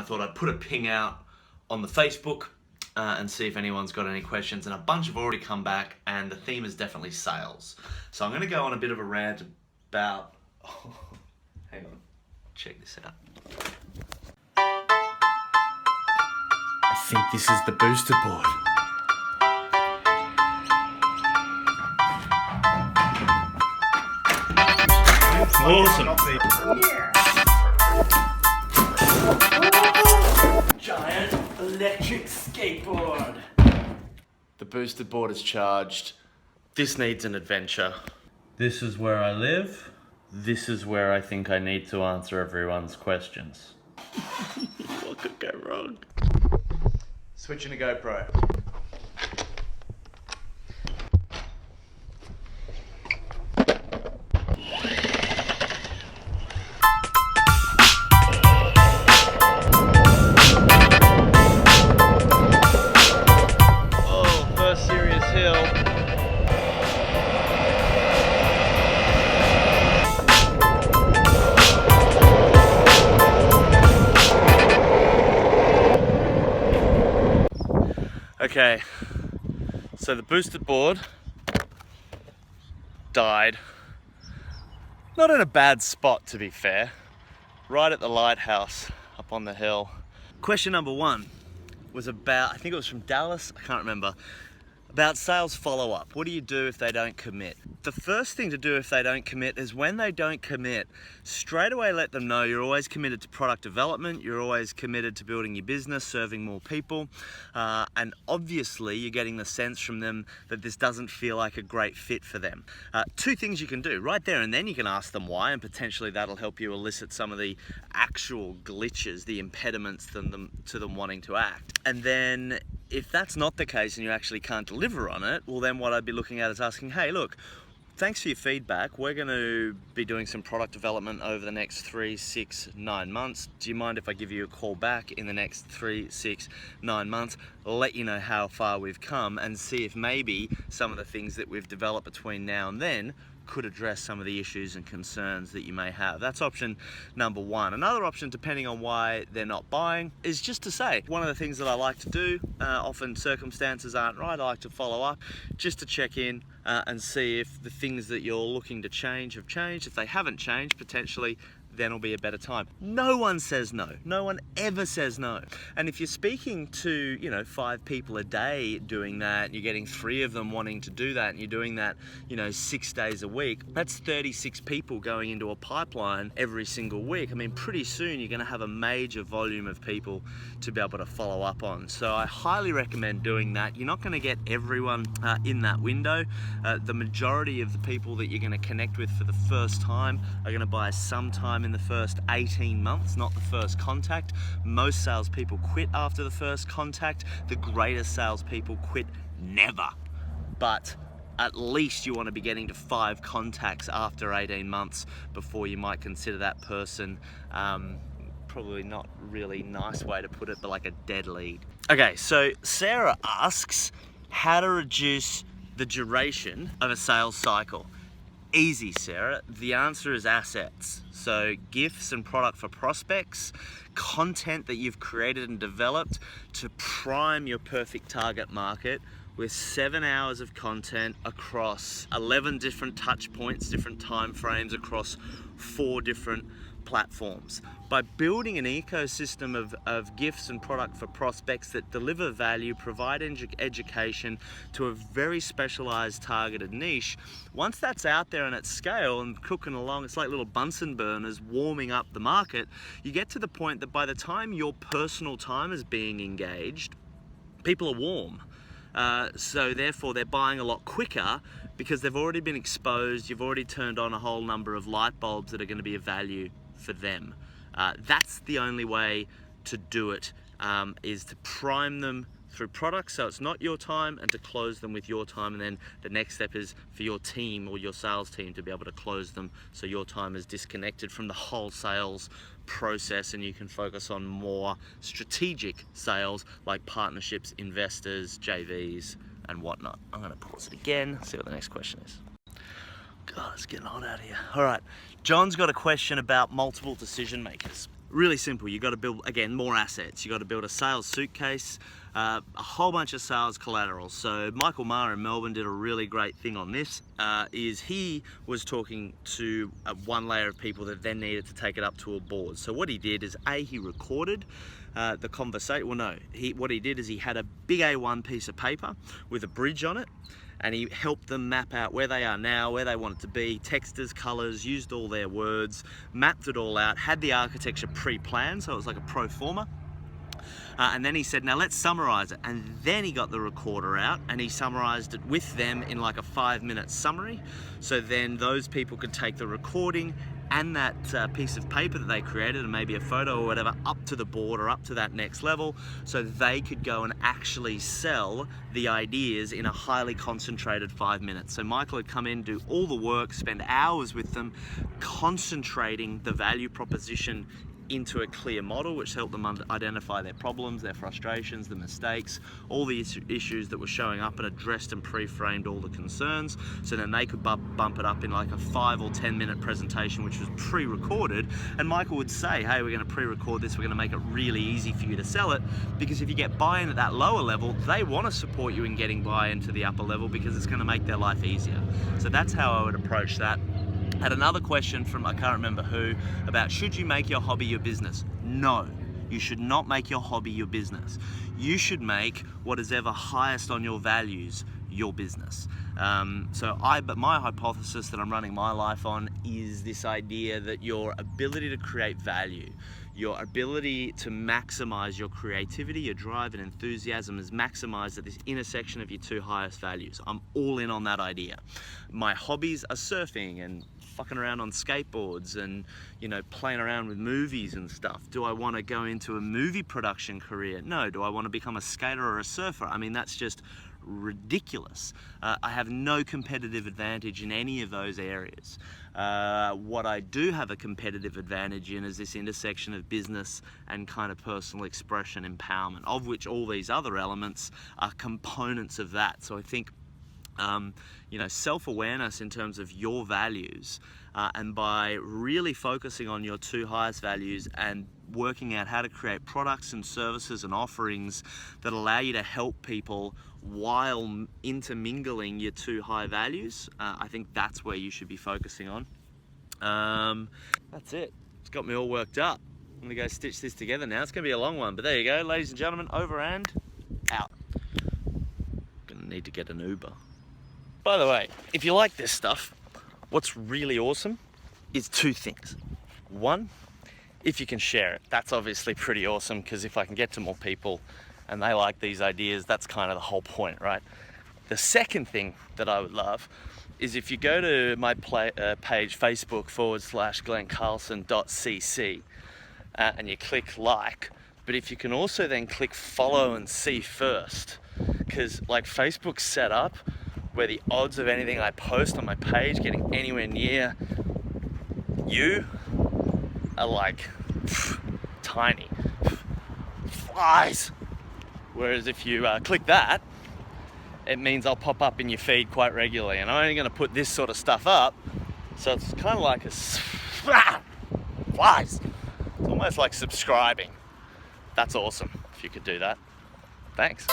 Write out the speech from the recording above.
I thought I'd put a ping out on the Facebook and see if anyone's got any questions, and a bunch have already come back, and the theme is definitely sales. So I'm going to go on a bit of a rant about... Oh, hang on, check this out. I think this is the booster board. Awesome. Giant electric skateboard. The boosted board is charged. This needs an adventure. This is where I live. This is where I think I need to answer everyone's questions. What could go wrong? Switching to GoPro. Okay, so the boosted board died. Not in a bad spot, to be fair. Right at the lighthouse up on the hill. Question number one was about, I think it was from Dallas, I can't remember, about sales follow-up. What do you do if they don't commit? The first thing to do if they don't commit is when they don't commit, straight away let them know you're always committed to product development, you're always committed to building your business, serving more people, and obviously you're getting the sense from them that this doesn't feel like a great fit for them. Two things you can do. Right there and then you can ask them why, and potentially that'll help you elicit some of the actual glitches, the impediments to them wanting to act. And then if that's not the case and you actually can't deliver on it, well then what I'd be looking at is asking, hey look, thanks for your feedback. We're going to be doing some product development over the next 3, 6, 9 months. Do you mind if I give you a call back in the next 3, 6, 9 months? I'll let you know how far we've come and see if maybe some of the things that we've developed between now and then could address some of the issues and concerns that you may have. That's option number one. Another option, depending on why they're not buying, is just to say, one of the things that I like to do, often circumstances aren't right, I like to follow up just to check in and see if the things that you're looking to change have changed. If they haven't changed, potentially then will be a better time. No one says no. No one ever says no. And if you're speaking to, 5 people a day doing that, and you're getting 3 of them wanting to do that, and you're doing that, 6 days a week, that's 36 people going into a pipeline every single week. I mean, pretty soon you're gonna have a major volume of people to be able to follow up on. So I highly recommend doing that. You're not gonna get everyone in that window. The majority of the people that you're gonna connect with for the first time are gonna buy sometime in the first 18 months, not the first contact. Most salespeople quit after the first contact. The greatest salespeople quit never. But at least you want to be getting to 5 contacts after 18 months before you might consider that person, probably not really nice way to put it, but like a dead lead. Okay, so Sarah asks how to reduce the duration of a sales cycle. Easy, Sarah. The answer is assets. So gifts and product for prospects, content that you've created and developed to prime your perfect target market with 7 hours of content across 11 different touch points, different time frames across 4 different platforms. By building an ecosystem of gifts and product for prospects that deliver value, provide education to a very specialized targeted niche, once that's out there and at scale and cooking along, it's like little Bunsen burners warming up the market, you get to the point that by the time your personal time is being engaged, people are warm. So therefore they're buying a lot quicker because they've already been exposed, you've already turned on a whole number of light bulbs that are going to be of value for them. That's the only way to do it, is to prime them through products so it's not your time, and to close them with your time, and then the next step is for your team or your sales team to be able to close them so your time is disconnected from the whole sales process and you can focus on more strategic sales like partnerships, investors, JVs and whatnot. I'm going to pause it again, see what the next question is. God, it's getting hot out here. All right, John's got a question about multiple decision makers. Really simple. You got to build, again, more assets. You got to build a sales suitcase, a whole bunch of sales collateral. So Michael Maher in Melbourne did a really great thing on this. Is he was talking to one layer of people that then needed to take it up to a board. So what he did is he recorded the conversation. Well, no, what he did is he had a big A1 piece of paper with a bridge on it, and he helped them map out where they are now, where they want it to be, textures, colors, used all their words, mapped it all out, had the architecture pre-planned, so it was like a pro forma. And then he said, now let's summarize it. And then he got the recorder out and he summarized it with them in like a 5-minute summary. So then those people could take the recording and that piece of paper that they created, and maybe a photo or whatever, up to the board or up to that next level, so they could go and actually sell the ideas in a highly concentrated 5 minutes. So Michael would come in, do all the work, spend hours with them, concentrating the value proposition into a clear model, which helped them identify their problems, their frustrations, the mistakes, all the issues that were showing up, and addressed and pre-framed all the concerns. So then they could bump it up in like a 5 or 10 minute presentation, which was pre-recorded. And Michael would say, hey, we're going to pre-record this, we're going to make it really easy for you to sell it, because if you get buy-in at that lower level, they want to support you in getting buy-in to the upper level, because it's going to make their life easier. So that's how I would approach that. Had another question from, I can't remember who, about should you make your hobby your business? No, you should not make your hobby your business. You should make what is ever highest on your values your business. But my hypothesis that I'm running my life on is this idea that your ability to create value, your ability to maximize your creativity, your drive and enthusiasm is maximized at this intersection of your two highest values. I'm all in on that idea. My hobbies are surfing and fucking around on skateboards and, you know, playing around with movies and stuff. Do I want to go into a movie production career? No. Do I want to become a skater or a surfer? I mean, that's just ridiculous. I have no competitive advantage in any of those areas. What I do have a competitive advantage in is this intersection of business and kind of personal expression, empowerment, of which all these other elements are components of that. So I think you know, self-awareness in terms of your values, and by really focusing on your two highest values and working out how to create products and services and offerings that allow you to help people while intermingling your two high values, I think that's where you should be focusing on. That's it. It's got me all worked up. I'm gonna go stitch this together now. It's gonna be a long one, but there you go, ladies and gentlemen, over and out. Gonna need to get an Uber. By the way, if you like this stuff, what's really awesome is two things. One, if you can share it, that's obviously pretty awesome, because if I can get to more people and they like these ideas, that's kind of the whole point, right? The second thing that I would love is if you go to my page, facebook.com/glencarlson.cc, and you click like, but if you can also then click follow and see first, because like Facebook's set up where the odds of anything I post on my page getting anywhere near you are like tiny flies. Whereas if you click that, it means I'll pop up in your feed quite regularly, and I'm only going to put this sort of stuff up, so it's kind of like a flies. It's almost like subscribing. That's awesome if you could do that. Thanks.